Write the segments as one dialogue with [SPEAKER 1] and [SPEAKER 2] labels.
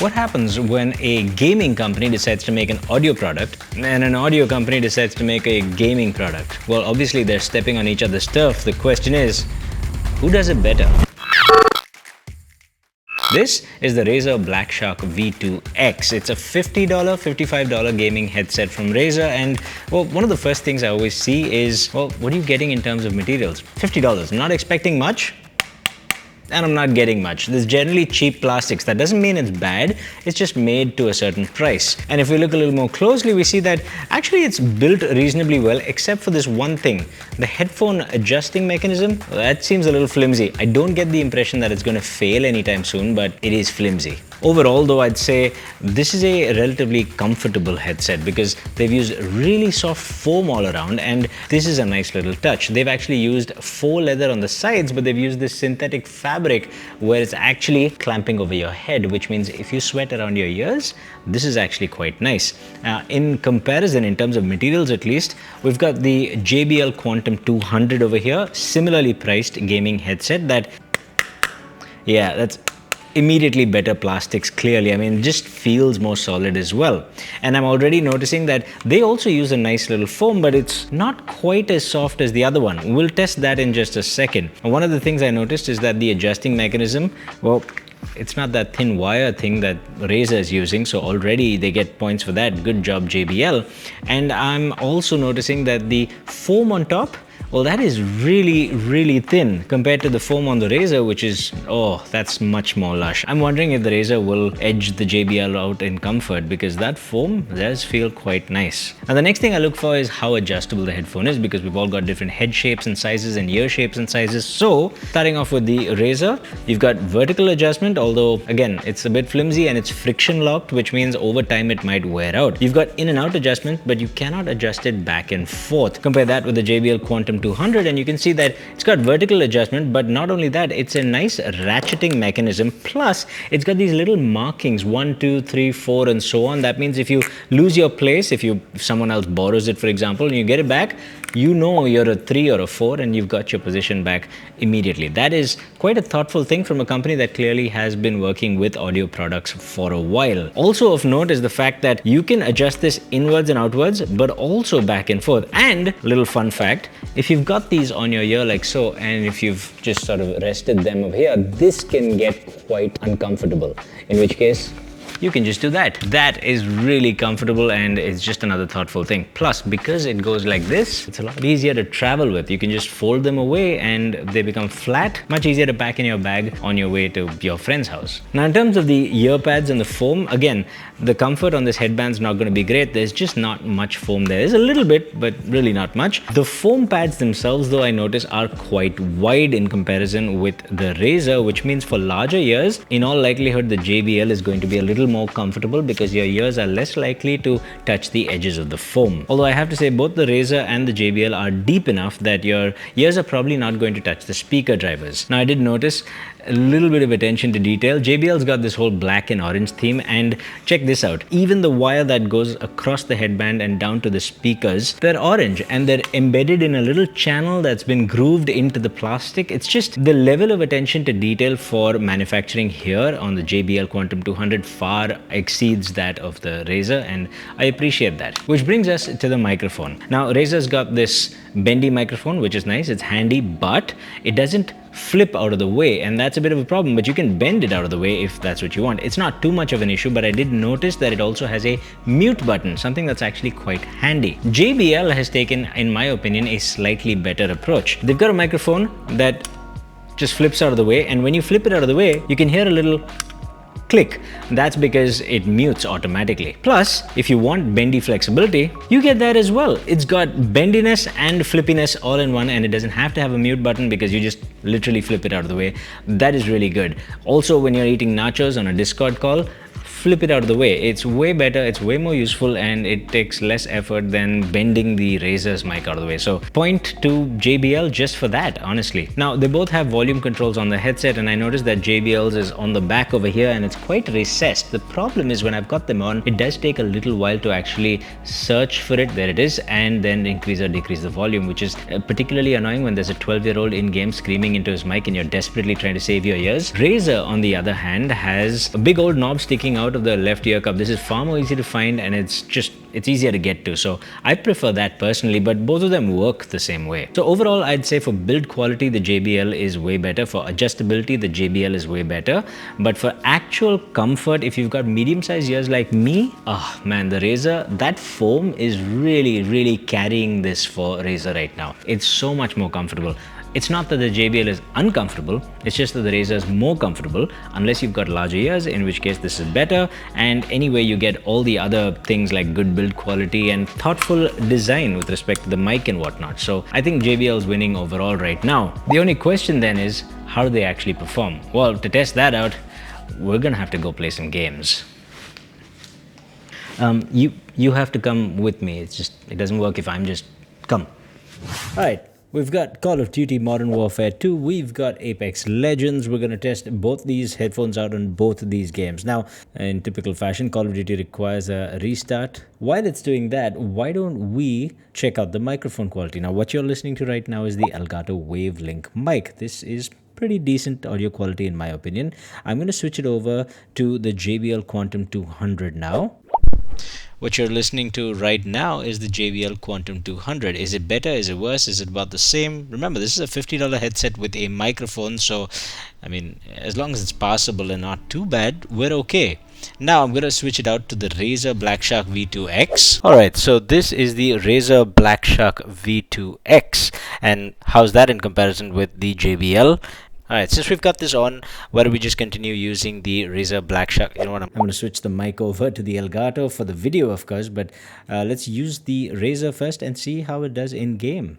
[SPEAKER 1] What happens when a gaming company decides to make an audio product and an audio company decides to make a gaming product? Well, obviously they're stepping on each other's turf. The question is, who does it better? This is the Razer Blackshark V2X. It's a $50, $55 gaming headset from Razer, and well, one of the first things I always see is, well, what are you getting in terms of materials? $50. Not expecting much, and I'm not getting much. There's generally cheap plastics. That doesn't mean it's bad, it's just made to a certain price. And if we look a little more closely, we see that actually it's built reasonably well, except for this one thing. The headphone adjusting mechanism, that seems a little flimsy. I don't get the impression that it's going to fail anytime soon, but it is flimsy. Overall though, I'd say this is a relatively comfortable headset because they've used really soft foam all around, and this is a nice little touch. They've actually used faux leather on the sides, but they've used this synthetic fabric where it's actually clamping over your head, which means if you sweat around your ears, this is actually quite nice. In comparison, in terms of materials at least, we've got the JBL Quantum 200 over here, similarly priced gaming headset that, yeah, that's immediately better plastics, clearly. I mean, it just feels more solid as well. And I'm already noticing that they also use a nice little foam, but it's not quite as soft as the other one. We'll test that in just a second. And one of the things I noticed is that the adjusting mechanism, well, it's not that thin wire thing that Razer is using, so already they get points for that. Good job, JBL. And I'm also noticing that the foam on top, well, that is really thin compared to the foam on the Razer, which is, oh, that's much more lush. I'm wondering if the Razer will edge the JBL out in comfort, because that foam does feel quite nice. Now, the next thing I look for is how adjustable the headphone is, because we've all got different head shapes and sizes and ear shapes and sizes. So, starting off with the Razer, you've got vertical adjustment, although again, it's a bit flimsy and it's friction locked, which means over time it might wear out. You've got in and out adjustment, but you cannot adjust it back and forth. Compare that with the JBL Quantum 200 and you can see that it's got vertical adjustment, but not only that, it's a nice ratcheting mechanism, plus it's got these little markings 1, 2, 3, 4 and so on. That means if you lose your place, if someone else borrows it, for example, and you get it back, you know you're a 3 or a 4 and you've got your position back immediately. That is quite a thoughtful thing from a company that clearly has been working with audio products for a while. Also of note is the fact that you can adjust this inwards and outwards, but also back and forth. And little fun fact, if you've got these on your ear like so, and if you've just sort of rested them over here, this can get quite uncomfortable, in which case you can just do that. That is really comfortable and it's just another thoughtful thing. Plus, because it goes like this, it's a lot easier to travel with. You can just fold them away and they become flat, much easier to pack in your bag on your way to your friend's house. Now, in terms of the ear pads and the foam, again, the comfort on this headband's not going to be great. There's just not much foam there. There's a little bit, but really not much. The foam pads themselves, though, I notice are quite wide in comparison with the Razer, which means for larger ears, in all likelihood, the JBL is going to be a little more comfortable because your ears are less likely to touch the edges of the foam. Although I have to say both the Razer and the JBL are deep enough that your ears are probably not going to touch the speaker drivers. Now, I did notice a little bit of attention to detail. JBL's got this whole black and orange theme, and check this out. Even the wire that goes across the headband and down to the speakers, they're orange and they're embedded in a little channel that's been grooved into the plastic. It's just the level of attention to detail for manufacturing here on the JBL Quantum 200 far exceeds that of the Razer, and I appreciate that. Which brings us to the microphone. Now, Razer's got this bendy microphone, which is nice, it's handy, but it doesn't flip out of the way, and that's a bit of a problem, but you can bend it out of the way if that's what you want. It's not too much of an issue, but I did notice that it also has a mute button, something that's actually quite handy. JBL has taken, in my opinion, a slightly better approach. They've got a microphone that just flips out of the way, and when you flip it out of the way, you can hear a little click. That's because it mutes automatically. Plus, if you want bendy flexibility, you get that as well. It's got bendiness and flippiness all in one, and it doesn't have to have a mute button because you just literally flip it out of the way. That is really good. Also, when you're eating nachos on a Discord call, flip it out of the way. It's way better, it's way more useful, and it takes less effort than bending the Razer's mic out of the way. So point to JBL just for that, honestly. Now, they both have volume controls on the headset, and I noticed that JBL's is on the back over here and it's quite recessed. The problem is when I've got them on, it does take a little while to actually search for it. There it is, and then increase or decrease the volume, which is particularly annoying when there's a 12-year-old in-game screaming into his mic and you're desperately trying to save your ears. Razer, on the other hand, has a big old knob sticking out out of the left ear cup. This is far more easy to find, and it's easier to get to. So I prefer that personally, but both of them work the same way. So overall, I'd say for build quality, the JBL is way better. For adjustability, the JBL is way better. But for actual comfort, if you've got medium-sized ears like me, oh man, the Razer, that foam is really carrying this for Razer right now. It's so much more comfortable. It's not that the JBL is uncomfortable, it's just that the Razer is more comfortable, unless you've got larger ears, in which case this is better. And anyway, you get all the other things like good build quality and thoughtful design with respect to the mic and whatnot. So I think JBL is winning overall right now. The only question then is, how do they actually perform? Well, to test that out, we're gonna have to go play some games. You have to come with me. It doesn't work if I'm just come. All right. We've got Call of Duty Modern Warfare 2, we've got Apex Legends. We're going to test both these headphones out on both of these games. Now, in typical fashion, Call of Duty requires a restart. While it's doing that, why don't we check out the microphone quality? Now, what you're listening to right now is the Elgato Wavelink mic. This is pretty decent audio quality in my opinion. I'm going to switch it over to the JBL Quantum 200 now. What you're listening to right now is the JBL Quantum 200. Is it better? Is it worse? Is it about the same? Remember, this is a $50 headset with a microphone, so I mean, as long as it's passable and not too bad, we're okay. Now I'm going to switch it out to the Razer Blackshark V2X. Alright, so this is the Razer Blackshark V2X. And how's that in comparison with the JBL? Alright, since we've got this on, why don't we just continue using the Razer Blackshark? You know what, I'm going to switch the mic over to the Elgato for the video, of course, but let's use the Razer first and see how it does in game.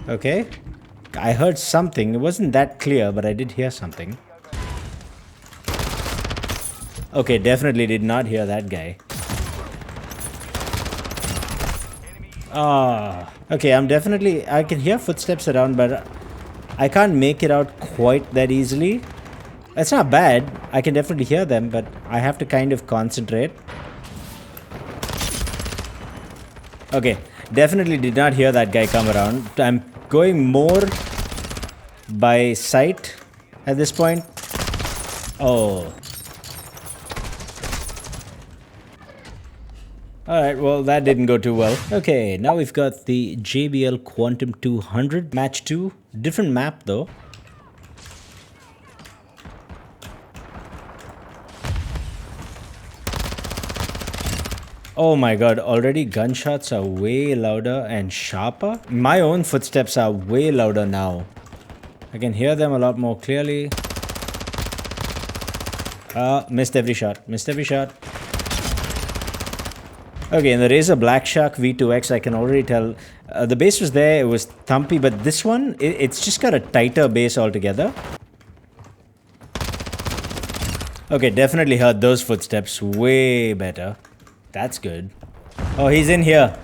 [SPEAKER 1] Okay, I heard something. It wasn't that clear, but I did hear something. Okay, definitely did not hear that guy. Okay, I can hear footsteps around, but I can't make it out quite that easily. It's not bad. I can definitely hear them, but I have to kind of concentrate. Okay, definitely did not hear that guy come around. I'm going more by sight at this point. Oh. Alright, well, that didn't go too well. Okay, now we've got the JBL Quantum 200 Match 2. Different map though. Oh my god, already gunshots are way louder and sharper. My own footsteps are way louder now. I can hear them a lot more clearly. Missed every shot. Missed every shot. Okay, in the Razer Blackshark V2X, I can already tell the bass was there, it was thumpy, but this one, it's just got a tighter bass altogether. Okay, definitely heard those footsteps way better. That's good. Oh, he's in here.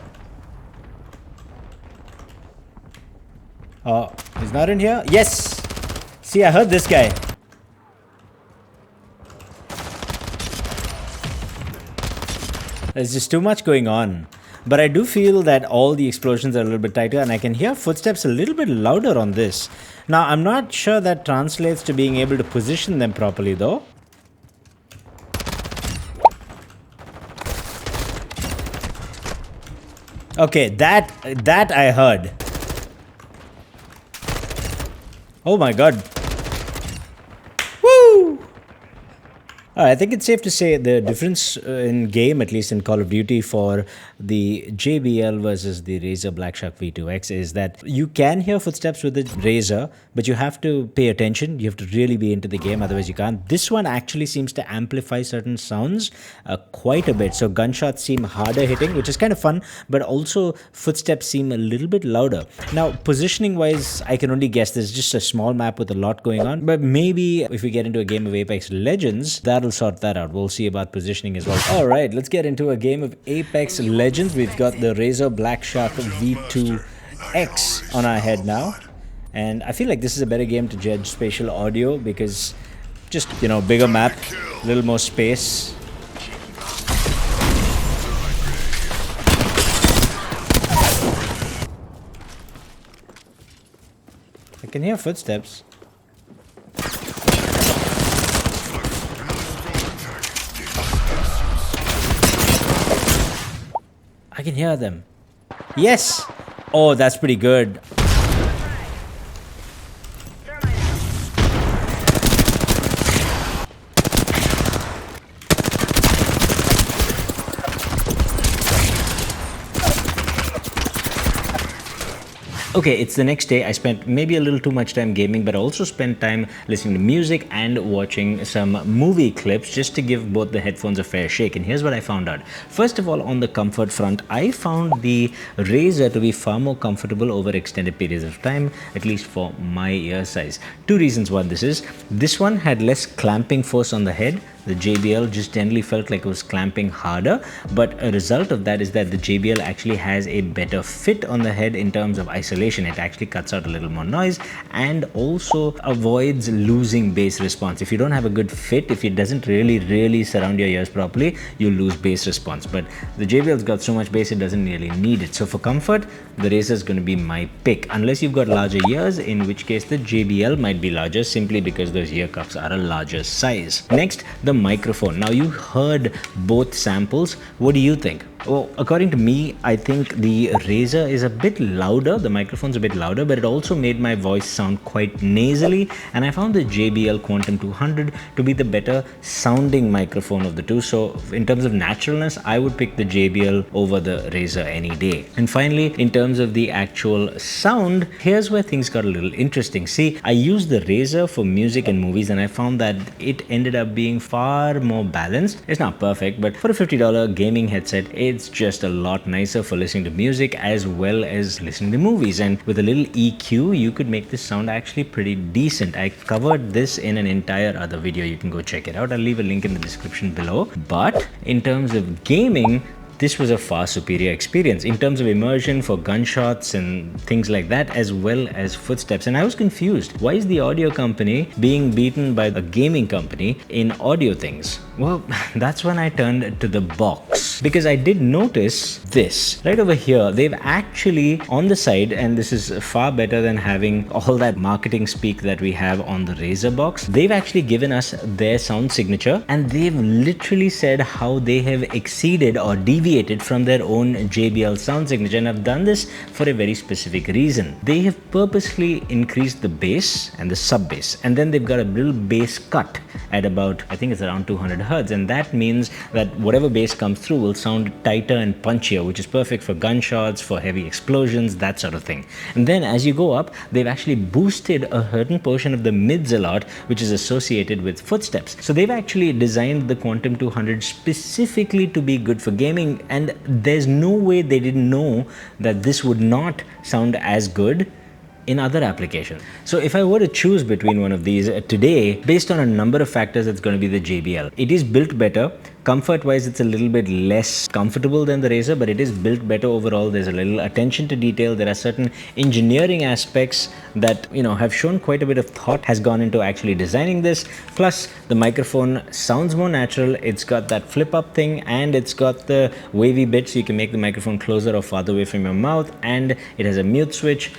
[SPEAKER 1] Oh, he's not in here? Yes! See, I heard this guy. There's just too much going on. But I do feel that all the explosions are a little bit tighter, and I can hear footsteps a little bit louder on this. Now, I'm not sure that translates to being able to position them properly though. Okay, that I heard. Oh my god. Woo! I think it's safe to say the difference in game, at least in Call of Duty, for the JBL versus the Razer Blackshark V2X is that you can hear footsteps with the Razer, but you have to pay attention. You have to really be into the game, otherwise you can't. This one actually seems to amplify certain sounds quite a bit. So gunshots seem harder hitting, which is kind of fun, but also footsteps seem a little bit louder. Now, positioning wise, I can only guess there's just a small map with a lot going on, but maybe if we get into a game of Apex Legends, that'll sort that out. We'll see about positioning as well. All right, let's get into a game of Apex Legends. We've got the Razer Blackshark V2X on our head now. And I feel like this is a better game to judge spatial audio because just, you know, bigger map, a little more space. I can hear footsteps. I can hear them. Yes! Oh, that's pretty good. Okay, it's the next day. I spent maybe a little too much time gaming, but I also spent time listening to music and watching some movie clips just to give both the headphones a fair shake. And here's what I found out. First of all, on the comfort front, I found the Razer to be far more comfortable over extended periods of time, at least for my ear size. Two reasons why this is. This one had less clamping force on the head. The JBL just generally felt like it was clamping harder, but a result of that is that the JBL actually has a better fit on the head in terms of isolation. It actually cuts out a little more noise and also avoids losing bass response. If you don't have a good fit, if it doesn't really surround your ears properly, you lose bass response. But the JBL's got so much bass, it doesn't really need it. So for comfort, the Razer is going to be my pick, unless you've got larger ears, in which case the JBL might be larger simply because those ear cuffs are a larger size. Next, the microphone. Now you heard both samples. What do you think? Well, according to me, I think the Razer is a bit louder, the microphone's a bit louder, but it also made my voice sound quite nasally, and I found the JBL Quantum 200 to be the better sounding microphone of the two. So in terms of naturalness, I would pick the JBL over the Razer any day. And finally, in terms of the actual sound, here's where things got a little interesting. See, I used the Razer for music and movies, and I found that it ended up being far more balanced. It's not perfect, but for a $50 gaming headset, it's just a lot nicer for listening to music as well as listening to movies. And with a little EQ, you could make this sound actually pretty decent. I covered this in an entire other video. You can go check it out. I'll leave a link in the description below. But in terms of gaming, this was a far superior experience in terms of immersion for gunshots and things like that, as well as footsteps. And I was confused. Why is the audio company being beaten by a gaming company in audio things? Well, that's when I turned to the box, because I did notice this right over here. They've actually on the side, and this is far better than having all that marketing speak that we have on the Razer box. They've actually given us their sound signature, and they've literally said how they have exceeded or deviated from their own JBL sound signature, and I've done this for a very specific reason. They have purposely increased the bass and the sub bass, and then they've got a little bass cut at about, I think it's around 200 hertz, and that means that whatever bass comes through will sound tighter and punchier, which is perfect for gunshots, for heavy explosions, that sort of thing. And then as you go up, they've actually boosted a certain portion of the mids a lot, which is associated with footsteps. So they've actually designed the Quantum 200 specifically to be good for gaming, and there's no way they didn't know that this would not sound as good in other applications. So if I were to choose between one of these today, based on a number of factors, it's going to be the JBL. It is built better. Comfort wise, it's a little bit less comfortable than the Razer, but it is built better overall. There's a little attention to detail. There are certain engineering aspects that, you know, have shown quite a bit of thought has gone into actually designing this. Plus the microphone sounds more natural. It's got that flip up thing, and it's got the wavy bit so you can make the microphone closer or farther away from your mouth, and it has a mute switch.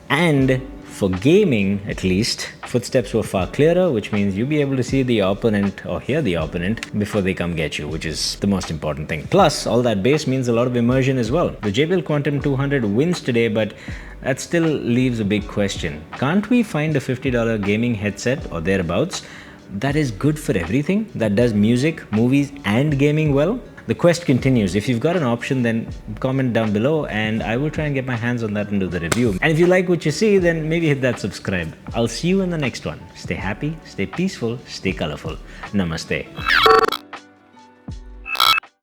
[SPEAKER 1] And for gaming, at least, footsteps were far clearer, which means you'll be able to see the opponent or hear the opponent before they come get you, which is the most important thing. Plus, all that bass means a lot of immersion as well. The JBL Quantum 200 wins today, but that still leaves a big question. Can't we find a $50 gaming headset or thereabouts that is good for everything, that does music, movies, and gaming well? The quest continues. If you've got an option, then comment down below and I will try and get my hands on that and do the review. And if you like what you see, then maybe hit that subscribe. I'll see you in the next one. Stay happy, stay peaceful, stay colorful. Namaste.